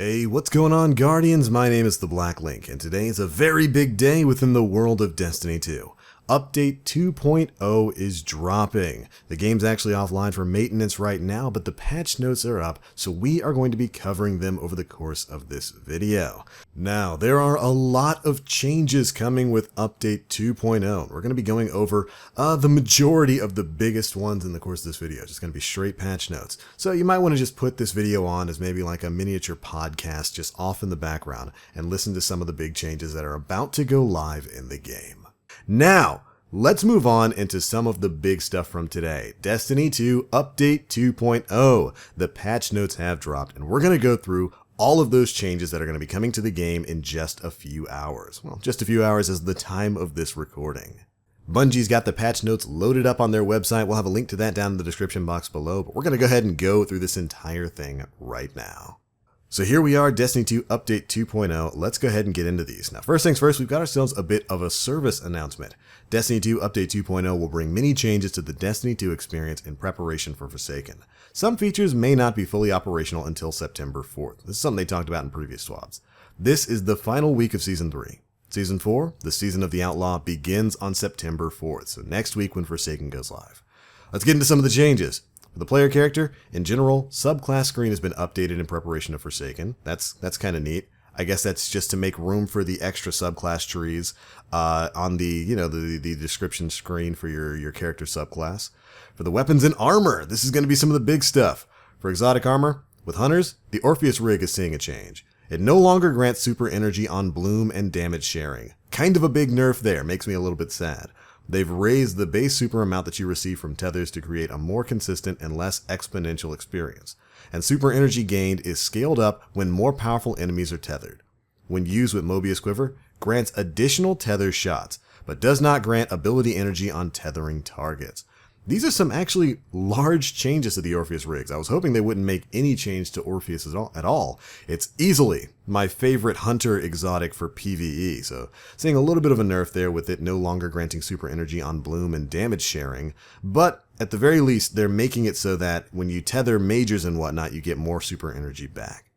Hey, what's going on, Guardians? My name is the Black Link, and today is a very big day within the world of Destiny 2. Update 2.0 is dropping. The game's actually offline for maintenance right now, but the patch notes are up, so we are going to be covering them over the course of this video. Now, there are a lot of changes coming with Update 2.0. We're going to be going over the majority of the biggest ones in the course of this video. Just going to be straight patch notes. So you might want to just put this video on as maybe like a miniature podcast just off in the background and listen to some of the big changes that are about to go live in the game. Now, let's move on into some of the big stuff from today. Destiny 2 Update 2.0. The patch notes have dropped, and we're going to go through all of those changes that are going to be coming to the game in just a few hours. Well, just a few hours is the time of this recording. Bungie's got the patch notes loaded up on their website. We'll have a link to that down in the description box below, but we're going to go ahead and go through this entire thing right now. So here we are, Destiny 2 Update 2.0. Let's go ahead and get into these. Now, first things first, we've got ourselves a bit of a service announcement. Destiny 2 Update 2.0 will bring many changes to the Destiny 2 experience in preparation for Forsaken. Some features may not be fully operational until September 4th. This is something they talked about in previous swabs. This is the final week of Season 3. Season 4, the Season of the Outlaw, begins on September 4th, so next week when Forsaken goes live. Let's get into some of the changes. For the player character, in general, subclass screen has been updated in preparation of Forsaken. That's kind of neat. I guess that's just to make room for the extra subclass trees on the description screen for your character subclass. For the weapons and armor, this is going to be some of the big stuff. For exotic armor, with hunters, the Orpheus rig is seeing a change. It no longer grants super energy on bloom and damage sharing. Kind of a big nerf there, makes me a little bit sad. They've raised the base super amount that you receive from tethers to create a more consistent and less exponential experience. And super energy gained is scaled up when more powerful enemies are tethered. When used with Mobius Quiver, grants additional tether shots, but does not grant ability energy on tethering targets. These are some actually large changes to the Orpheus rigs. I was hoping they wouldn't make any change to Orpheus at all. It's easily my favorite hunter exotic for PvE, so seeing a little bit of a nerf there with it no longer granting super energy on bloom and damage sharing, but at the very least they're making it so that when you tether majors and whatnot you get more super energy back.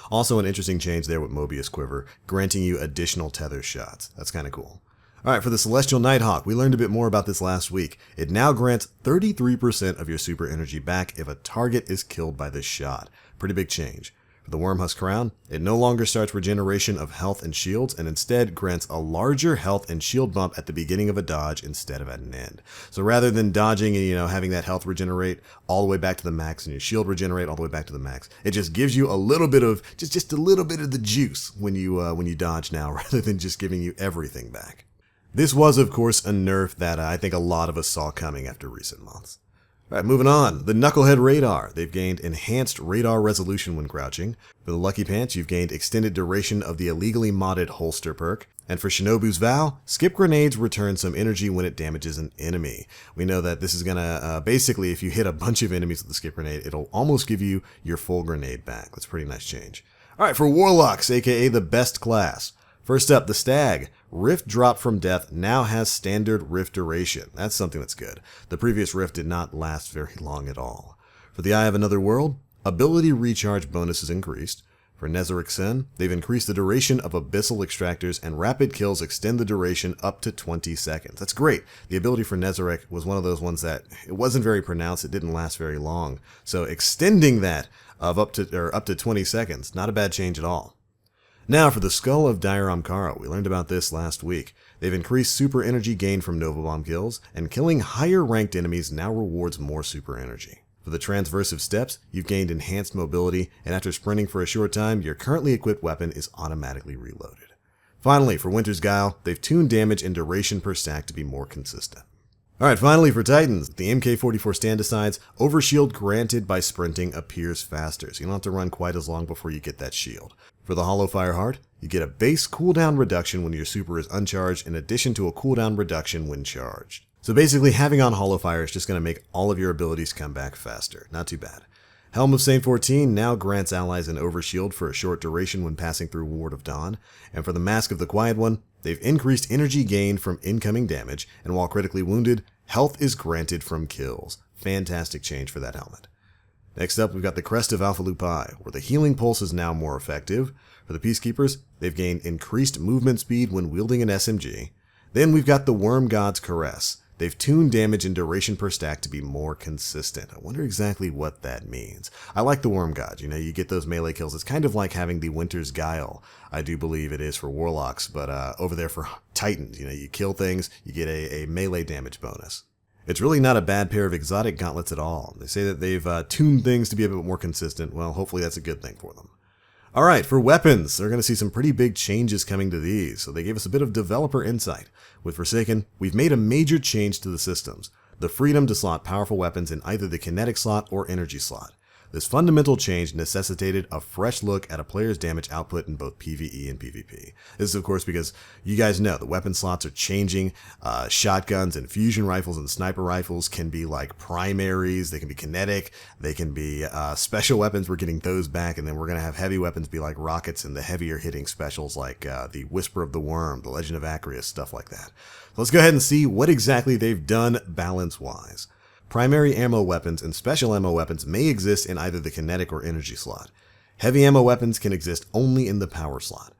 Also an interesting change there with Mobius Quiver, granting you additional tether shots. That's kind of cool. Alright, for the Celestial Nighthawk, we learned a bit more about this last week. It now grants 33% of your super energy back if a target is killed by this shot. Pretty big change. For the Wormhusk Crown, it no longer starts regeneration of health and shields, and instead grants a larger health and shield bump at the beginning of a dodge instead of at an end. So rather than dodging and having that health regenerate all the way back to the max and your shield regenerate all the way back to the max, it just gives you a little bit of just a little bit of the juice when you dodge now, rather than just giving you everything back. This was, of course, a nerf that I think a lot of us saw coming after recent months. Alright, moving on. The Knucklehead Radar. They've gained enhanced radar resolution when crouching. For the Lucky Pants, you've gained extended duration of the illegally modded holster perk. And for Shinobu's Vow, skip grenades return some energy when it damages an enemy. We know that this is gonna, basically, if you hit a bunch of enemies with the skip grenade, it'll almost give you your full grenade back. That's a pretty nice change. Alright, for Warlocks, aka the best class. First up, the Stag. Rift Drop from Death now has standard rift duration. That's something that's good. The previous rift did not last very long at all. For the Eye of Another World, ability recharge bonus is increased. For Nezarec Sin, they've increased the duration of abyssal extractors, and rapid kills extend the duration up to 20 seconds. That's great. The ability for Nezarec was one of those ones that it wasn't very pronounced, it didn't last very long. So extending that of up to 20 seconds, not a bad change at all. Now for the Skull of Dire Ahamkara, we learned about this last week. They've increased super energy gained from Nova Bomb kills, and killing higher ranked enemies now rewards more super energy. For the Transversive Steps, you've gained enhanced mobility, and after sprinting for a short time, your currently equipped weapon is automatically reloaded. Finally, for Winter's Guile, they've tuned damage and duration per stack to be more consistent. Alright, finally for Titans, the MK44 stand-asides, overshield granted by sprinting appears faster, so you don't have to run quite as long before you get that shield. For the Hollow Fire Heart, you get a base cooldown reduction when your super is uncharged in addition to a cooldown reduction when charged. So basically having on Hollow Fire is just going to make all of your abilities come back faster. Not too bad. Helm of Saint 14 now grants allies an overshield for a short duration when passing through Ward of Dawn, and for the Mask of the Quiet One, they've increased energy gained from incoming damage, and while critically wounded, health is granted from kills. Fantastic change for that helmet. Next up, we've got the Crest of Alpha Lupi, where the healing pulse is now more effective. For the Peacekeepers, they've gained increased movement speed when wielding an SMG. Then we've got the Worm God's Caress. They've tuned damage and duration per stack to be more consistent. I wonder exactly what that means. I like the Worm God. You get those melee kills. It's kind of like having the Winter's Guile. I do believe it is for Warlocks, but over there for Titans, you kill things, you get a melee damage bonus. It's really not a bad pair of exotic gauntlets at all. They say that they've tuned things to be a bit more consistent. Well, hopefully that's a good thing for them. Alright, for weapons, they're going to see some pretty big changes coming to these, so they gave us a bit of developer insight. With Forsaken, we've made a major change to the systems, the freedom to slot powerful weapons in either the kinetic slot or energy slot. This fundamental change necessitated a fresh look at a player's damage output in both PvE and PvP. This is of course because you guys know the weapon slots are changing. Shotguns and fusion rifles and sniper rifles can be like primaries, they can be kinetic, they can be special weapons, we're getting those back, and then we're going to have heavy weapons be like rockets and the heavier hitting specials like the Whisper of the Worm, the Legend of Acreus, stuff like that. So let's go ahead and see what exactly they've done balance-wise. Primary ammo weapons and special ammo weapons may exist in either the kinetic or energy slot. Heavy ammo weapons can exist only in the power slot.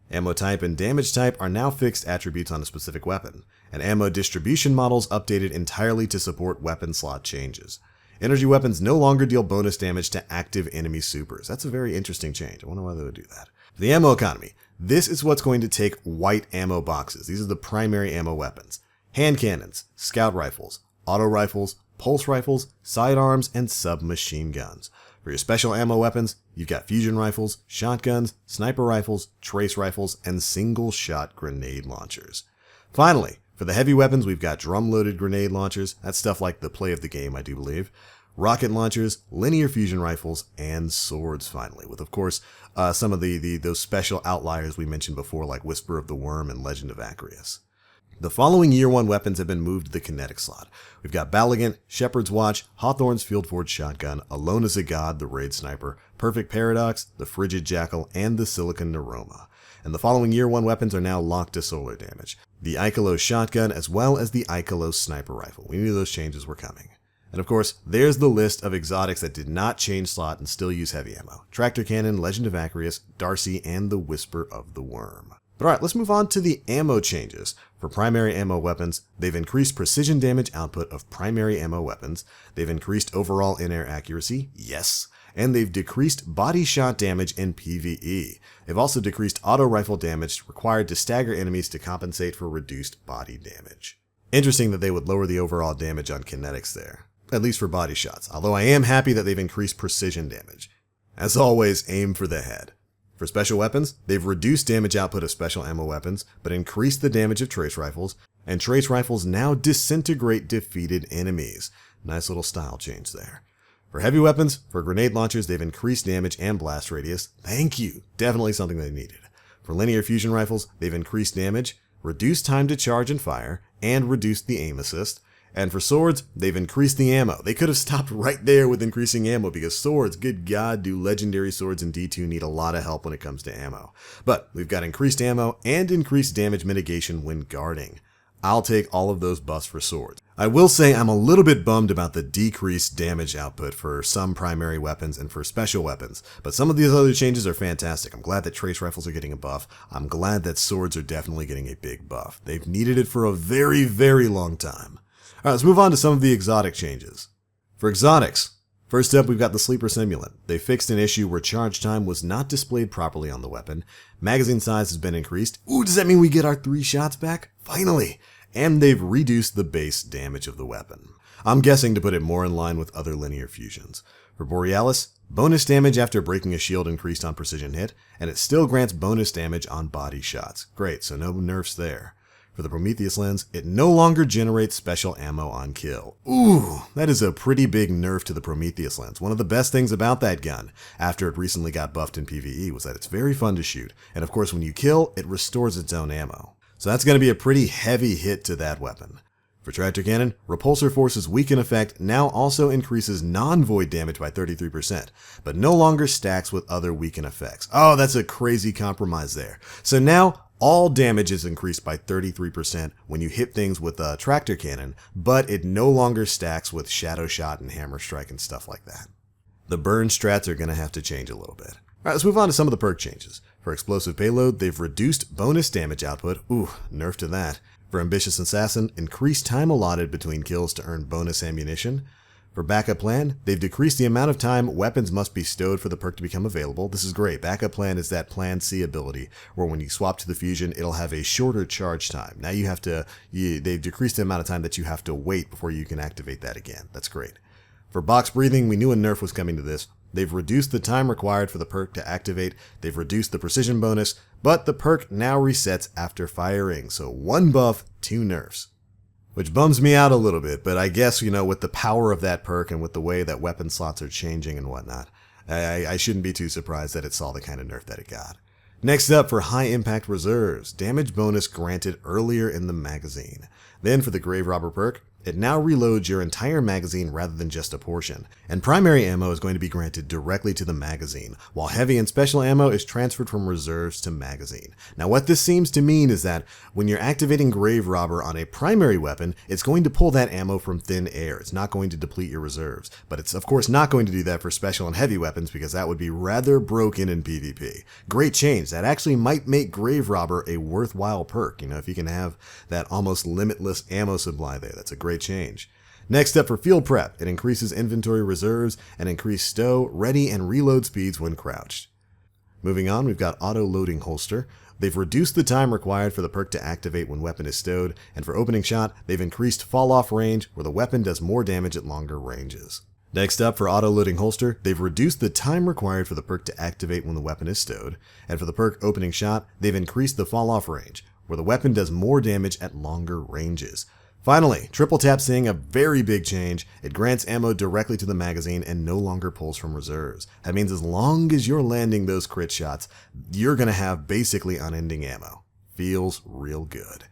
Ammo type and damage type are now fixed attributes on a specific weapon, and ammo distribution models updated entirely to support weapon slot changes. Energy weapons no longer deal bonus damage to active enemy supers. That's a very interesting change. I wonder why they would do that. For the ammo economy, this is what's going to take white ammo boxes. These are the primary ammo weapons. Hand cannons, scout rifles, auto rifles, pulse rifles, sidearms, and submachine guns. For your special ammo weapons, you've got fusion rifles, shotguns, sniper rifles, trace rifles, and single-shot grenade launchers. Finally, for the heavy weapons, we've got drum-loaded grenade launchers. That's stuff like the play of the game, I do believe. Rocket launchers, linear fusion rifles, and swords finally, with of course some of those special outliers we mentioned before like Whisper of the Worm and Legend of Acreus. The following Year 1 weapons have been moved to the kinetic slot. We've got Balligant, Shepherd's Watch, Hawthorne's Field Forge Shotgun, Alone as a God, the Raid Sniper, Perfect Paradox, the Frigid Jackal, and the Silicon Neuroma. And the following Year 1 weapons are now locked to solar damage. The Ikelos Shotgun as well as the Ikelos Sniper Rifle. We knew those changes were coming. And of course, there's the list of exotics that did not change slot and still use heavy ammo. Tractor Cannon, Legend of Acreus, Darcy, and the Whisper of the Worm. But alright, let's move on to the ammo changes. For primary ammo weapons, they've increased precision damage output of primary ammo weapons, they've increased overall in-air accuracy, yes, and they've decreased body shot damage in PvE. They've also decreased auto rifle damage required to stagger enemies to compensate for reduced body damage. Interesting that they would lower the overall damage on kinetics there, at least for body shots, although I am happy that they've increased precision damage. As always, aim for the head. For special weapons, they've reduced damage output of special ammo weapons, but increased the damage of trace rifles, and trace rifles now disintegrate defeated enemies. Nice little style change there. For heavy weapons, for grenade launchers, they've increased damage and blast radius. Thank you! Definitely something they needed. For linear fusion rifles, they've increased damage, reduced time to charge and fire, and reduced the aim assist. And for swords, they've increased the ammo. They could have stopped right there with increasing ammo because swords, good God, do legendary swords in D2 need a lot of help when it comes to ammo. But we've got increased ammo and increased damage mitigation when guarding. I'll take all of those buffs for swords. I will say I'm a little bit bummed about the decreased damage output for some primary weapons and for special weapons, but some of these other changes are fantastic. I'm glad that trace rifles are getting a buff. I'm glad that swords are definitely getting a big buff. They've needed it for a very, very long time. Alright, let's move on to some of the exotic changes. For exotics, first up we've got the Sleeper Simulant. They fixed an issue where charge time was not displayed properly on the weapon. Magazine size has been increased. Ooh, does that mean we get our 3 shots back? Finally! And they've reduced the base damage of the weapon. I'm guessing to put it more in line with other linear fusions. For Borealis, bonus damage after breaking a shield increased on precision hit, and it still grants bonus damage on body shots. Great, so no nerfs there. For the Prometheus lens, it no longer generates special ammo on kill. Ooh, that is a pretty big nerf to the Prometheus lens. One of the best things about that gun, after it recently got buffed in PvE, was that it's very fun to shoot. And of course, when you kill, it restores its own ammo. So that's going to be a pretty heavy hit to that weapon. For Tractor Cannon, Repulsor Force's Weaken effect now also increases non-void damage by 33%, but no longer stacks with other Weaken effects. Oh, that's a crazy compromise there. So now, all damage is increased by 33% when you hit things with a Tractor Cannon, but it no longer stacks with Shadow Shot and Hammer Strike and stuff like that. The burn strats are going to have to change a little bit. All right, let's move on to some of the perk changes. For explosive payload, they've reduced bonus damage output. Ooh, nerf to that. For ambitious assassin, increased time allotted between kills to earn bonus ammunition. For backup plan, they've decreased the amount of time weapons must be stowed for the perk to become available. This is great. Backup plan is that plan C ability, where when you swap to the fusion, it'll have a shorter charge time. Now they've decreased the amount of time that you have to wait before you can activate that again. That's great. For box breathing, we knew a nerf was coming to this. They've reduced the time required for the perk to activate, they've reduced the precision bonus, but the perk now resets after firing, so 1 buff, 2 nerfs. Which bums me out a little bit, but I guess, with the power of that perk and with the way that weapon slots are changing and whatnot, I shouldn't be too surprised that it saw the kind of nerf that it got. Next up, for high impact reserves, damage bonus granted earlier in the magazine. Then for the Grave Robber perk, it now reloads your entire magazine rather than just a portion, and primary ammo is going to be granted directly to the magazine, while heavy and special ammo is transferred from reserves to magazine. Now what this seems to mean is that when you're activating Grave Robber on a primary weapon, it's going to pull that ammo from thin air. It's not going to deplete your reserves, but it's of course not going to do that for special and heavy weapons because that would be rather broken in PvP. Great change. That actually might make Grave Robber a worthwhile perk, if you can have that almost limitless ammo supply there. That's a great change. Next up for field prep, it increases inventory reserves and increased stow, ready, and reload speeds when crouched. Moving on, we've got auto loading holster. They've reduced the time required for the perk to activate when weapon is stowed, and for opening shot, they've increased fall off range where the weapon does more damage at longer ranges. Next up for auto loading holster, they've reduced the time required for the perk to activate when the weapon is stowed, and for the perk opening shot, they've increased the fall off range where the weapon does more damage at longer ranges. Finally, triple tap seeing a very big change. It grants ammo directly to the magazine and no longer pulls from reserves. That means as long as you're landing those crit shots, you're going to have basically unending ammo. Feels real good.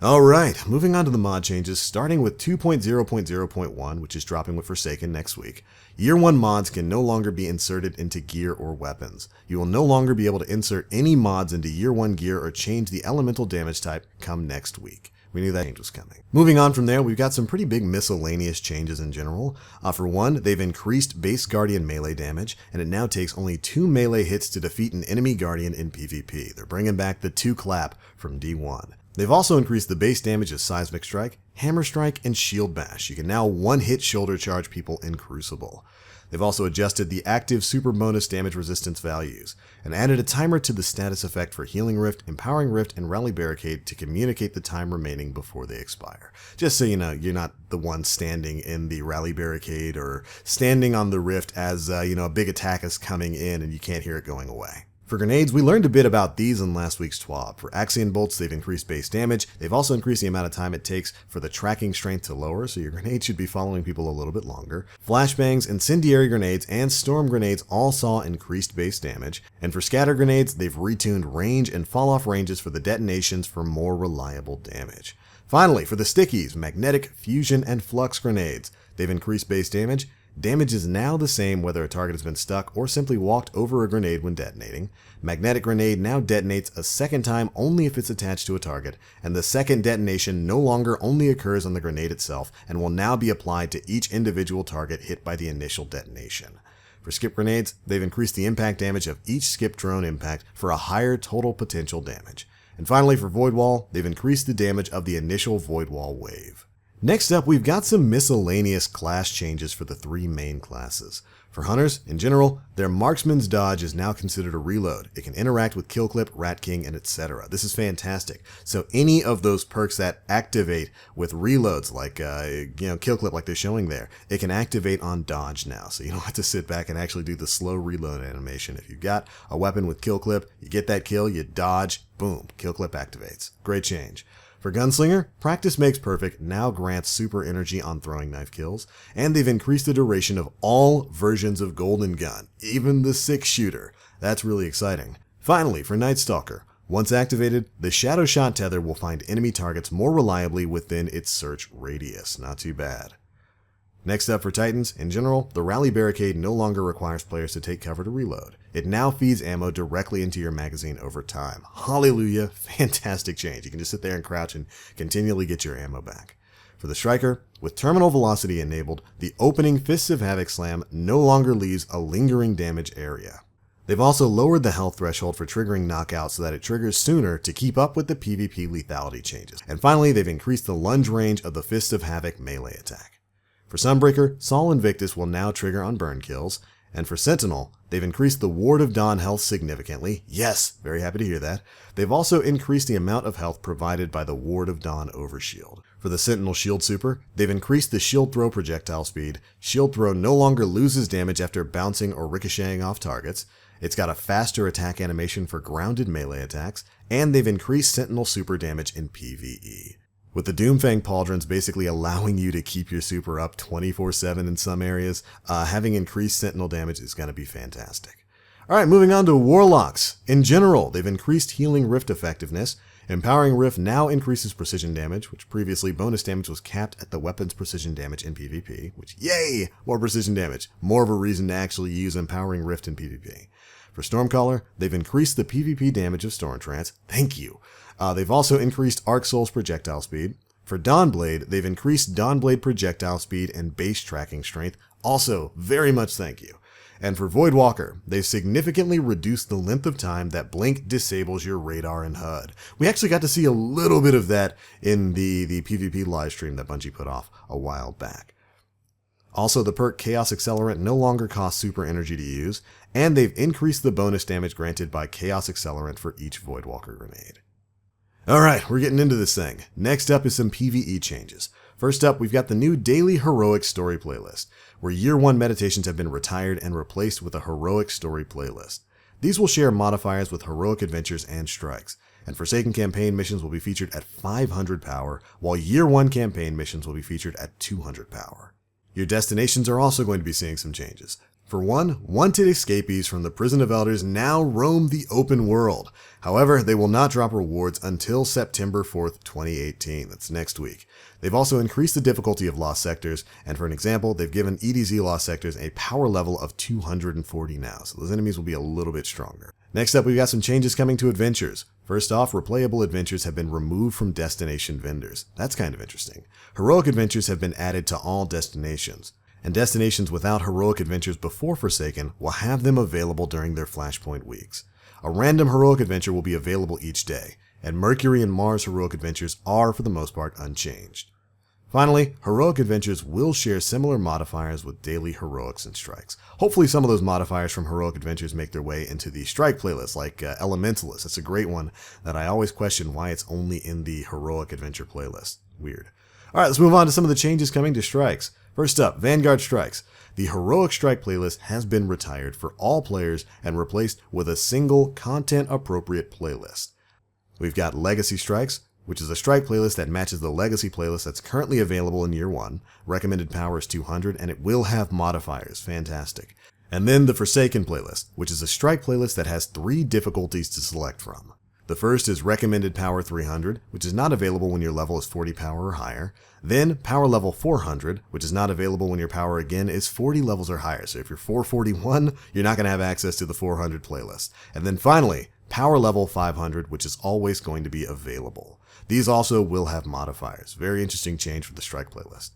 Alright, moving on to the mod changes, starting with 2.0.0.1, which is dropping with Forsaken next week. Year 1 mods can no longer be inserted into gear or weapons. You will no longer be able to insert any mods into Year 1 gear or change the elemental damage type come next week. We knew that change was coming. Moving on from there, we've got some pretty big miscellaneous changes in general. For one, they've increased base Guardian melee damage, and it now takes only 2 melee hits to defeat an enemy Guardian in PvP. They're bringing back the 2 clap from D1. They've also increased the base damage of Seismic Strike, Hammer Strike, and Shield Bash. You can now one-hit shoulder charge people in Crucible. They've also adjusted the active super bonus damage resistance values, and added a timer to the status effect for Healing Rift, Empowering Rift, and Rally Barricade to communicate the time remaining before they expire. Just so you know, you're not the one standing in the Rally Barricade or standing on the Rift as a big attack is coming in and you can't hear it going away. For grenades, we learned a bit about these in last week's TWAB. For Axion bolts, they've increased base damage. They've also increased the amount of time it takes for the tracking strength to lower, so your grenade should be following people a little bit longer. Flashbangs, incendiary grenades, and storm grenades all saw increased base damage. And for scatter grenades, they've retuned range and fall-off ranges for the detonations for more reliable damage. Finally, for the stickies, magnetic, fusion, and flux grenades, they've increased base damage. Damage is now the same whether a target has been stuck or simply walked over a grenade when detonating. Magnetic grenade now detonates a second time only if it's attached to a target, and the second detonation no longer only occurs on the grenade itself and will now be applied to each individual target hit by the initial detonation. For skip grenades, they've increased the impact damage of each skip drone impact for a higher total potential damage. And finally, for Void Wall, they've increased the damage of the initial Void Wall wave. Next up, we've got some miscellaneous class changes for the 3 main classes. For Hunters, in general, their Marksman's Dodge is now considered a reload. It can interact with Kill Clip, Rat King, and etc. This is fantastic. So any of those perks that activate with reloads, like Kill Clip like they're showing there, it can activate on Dodge now. So you don't have to sit back and actually do the slow reload animation. If you've got a weapon with Kill Clip, you get that kill, you dodge, boom, Kill Clip activates. Great change. For Gunslinger, Practice Makes Perfect now grants super energy on throwing knife kills, and they've increased the duration of all versions of Golden Gun, even the 6-shooter. That's really exciting. Finally, for Night Stalker, once activated, the Shadow Shot Tether will find enemy targets more reliably within its search radius. Not too bad. Next up for Titans, in general, the Rally Barricade no longer requires players to take cover to reload. It now feeds ammo directly into your magazine over time. Hallelujah, fantastic change. You can just sit there and crouch and continually get your ammo back. For the Striker, with terminal velocity enabled, the opening Fists of Havoc slam no longer leaves a lingering damage area. They've also lowered the health threshold for triggering knockout so that it triggers sooner to keep up with the PvP lethality changes. And finally, they've increased the lunge range of the Fist of Havoc melee attack. For Sunbreaker, Sol Invictus will now trigger on burn kills, and for Sentinel, they've increased the Ward of Dawn health significantly. Yes, very happy to hear that. They've also increased the amount of health provided by the Ward of Dawn overshield. For the Sentinel Shield Super, they've increased the shield throw projectile speed. Shield throw no longer loses damage after bouncing or ricocheting off targets. It's got a faster attack animation for grounded melee attacks, and they've increased Sentinel Super damage in PvE. With the Doomfang Pauldrons basically allowing you to keep your super up 24/7 in some areas, having increased Sentinel damage is going to be fantastic. Alright, moving on to Warlocks. In general, they've increased Healing Rift effectiveness. Empowering Rift now increases precision damage, which previously bonus damage was capped at the weapon's precision damage in PvP, which, yay! More precision damage. More of a reason to actually use Empowering Rift in PvP. For Stormcaller, they've increased the PvP damage of Stormtrance. Thank you. They've also increased Arc Soul's projectile speed. For Dawnblade, they've increased Dawnblade projectile speed and base tracking strength. Also, very much thank you. And for Voidwalker, they've significantly reduced the length of time that Blink disables your radar and HUD. We actually got to see a little bit of that in the PvP livestream that Bungie put off a while back. Also, the perk Chaos Accelerant no longer costs super energy to use, and they've increased the bonus damage granted by Chaos Accelerant for each Voidwalker grenade. Alright, we're getting into this thing. Next up is some PvE changes. First up, we've got the new Daily Heroic Story playlist, where Year 1 meditations have been retired and replaced with a Heroic Story playlist. These will share modifiers with Heroic Adventures and Strikes, and Forsaken campaign missions will be featured at 500 power, while Year 1 campaign missions will be featured at 200 power. Your destinations are also going to be seeing some changes. For one, wanted escapees from the Prison of Elders now roam the open world. However, they will not drop rewards until September 4th, 2018. That's next week. They've also increased the difficulty of Lost Sectors, and for an example, they've given EDZ Lost Sectors a power level of 240 now, so those enemies will be a little bit stronger. Next up, we've got some changes coming to adventures. First off, replayable adventures have been removed from destination vendors. That's kind of interesting. Heroic adventures have been added to all destinations, and destinations without heroic adventures before Forsaken will have them available during their Flashpoint weeks. A random heroic adventure will be available each day, and Mercury and Mars heroic adventures are, for the most part, unchanged. Finally, heroic adventures will share similar modifiers with daily heroics and strikes. Hopefully some of those modifiers from heroic adventures make their way into the strike playlist, like Elementalist. That's a great one that I always question why it's only in the heroic adventure playlist. Weird. Alright, let's move on to some of the changes coming to strikes. First up, Vanguard Strikes. The Heroic Strike playlist has been retired for all players and replaced with a single content-appropriate playlist. We've got Legacy Strikes, which is a strike playlist that matches the Legacy playlist that's currently available in Year 1. Recommended power is 200, and it will have modifiers. Fantastic. And then the Forsaken playlist, which is a strike playlist that has 3 difficulties to select from. The first is recommended power 300, which is not available when your level is 40 power or higher. Then power level 400, which is not available when your power again is 40 levels or higher. So if you're 441, you're not going to have access to the 400 playlist. And then finally, power level 500, which is always going to be available. These also will have modifiers. Very interesting change for the strike playlist.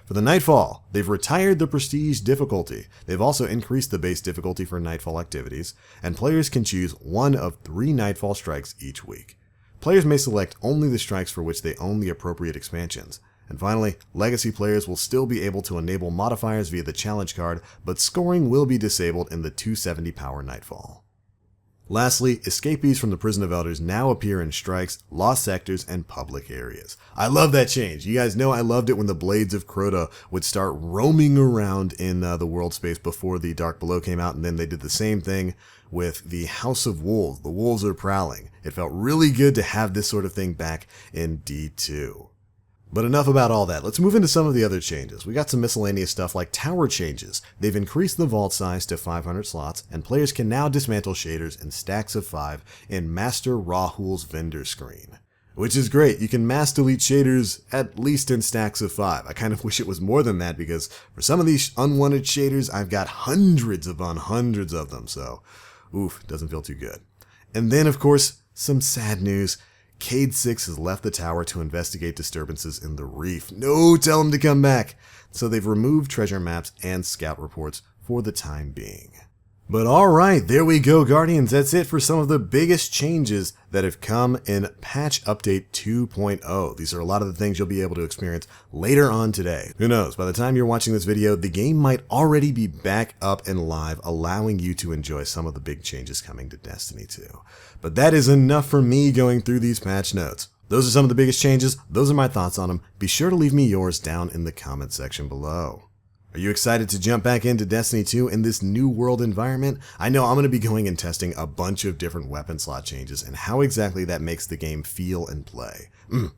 For the Nightfall, they've retired the Prestige difficulty. They've also increased the base difficulty for Nightfall activities, and players can choose one of 3 Nightfall strikes each week. Players may select only the strikes for which they own the appropriate expansions. And finally, Legacy players will still be able to enable modifiers via the challenge card, but scoring will be disabled in the 270 power Nightfall. Lastly, escapees from the Prison of Elders now appear in strikes, lost sectors, and public areas. I love that change. You guys know I loved it when the Blades of Crota would start roaming around in the world space before the Dark Below came out, and then they did the same thing with the House of Wolves. The Wolves are prowling. It felt really good to have this sort of thing back in D2. But enough about all that. Let's move into some of the other changes. We got some miscellaneous stuff like tower changes. They've increased the vault size to 500 slots, and players can now dismantle shaders in stacks of 5 in Master Rahul's vendor screen. Which is great. You can mass delete shaders at least in stacks of 5. I kind of wish it was more than that, because for some of these unwanted shaders, I've got hundreds upon hundreds of them, so oof, doesn't feel too good. And then, of course, some sad news. Cayde 6 has left the tower to investigate disturbances in the reef. No, tell him to come back. So they've removed treasure maps and scout reports for the time being. But alright, there we go, Guardians. That's it for some of the biggest changes that have come in patch update 2.0. These are a lot of the things you'll be able to experience later on today. Who knows, by the time you're watching this video, the game might already be back up and live, allowing you to enjoy some of the big changes coming to Destiny 2. But that is enough for me going through these patch notes. Those are some of the biggest changes. Those are my thoughts on them. Be sure to leave me yours down in the comment section below. Are you excited to jump back into Destiny 2 in this new world environment? I know I'm going to be going and testing a bunch of different weapon slot changes and how exactly that makes the game feel and play.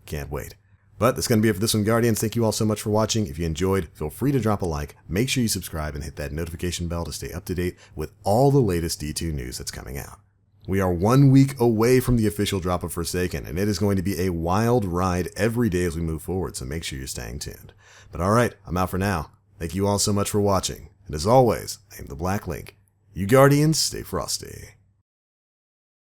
Can't wait. But that's going to be it for this one, Guardians. Thank you all so much for watching. If you enjoyed, feel free to drop a like. Make sure you subscribe and hit that notification bell to stay up to date with all the latest D2 news that's coming out. We are 1 week away from the official drop of Forsaken, and it is going to be a wild ride every day as we move forward, so make sure you're staying tuned. But alright, I'm out for now. Thank you all so much for watching, and as always, I am the Black Link. You Guardians, stay frosty.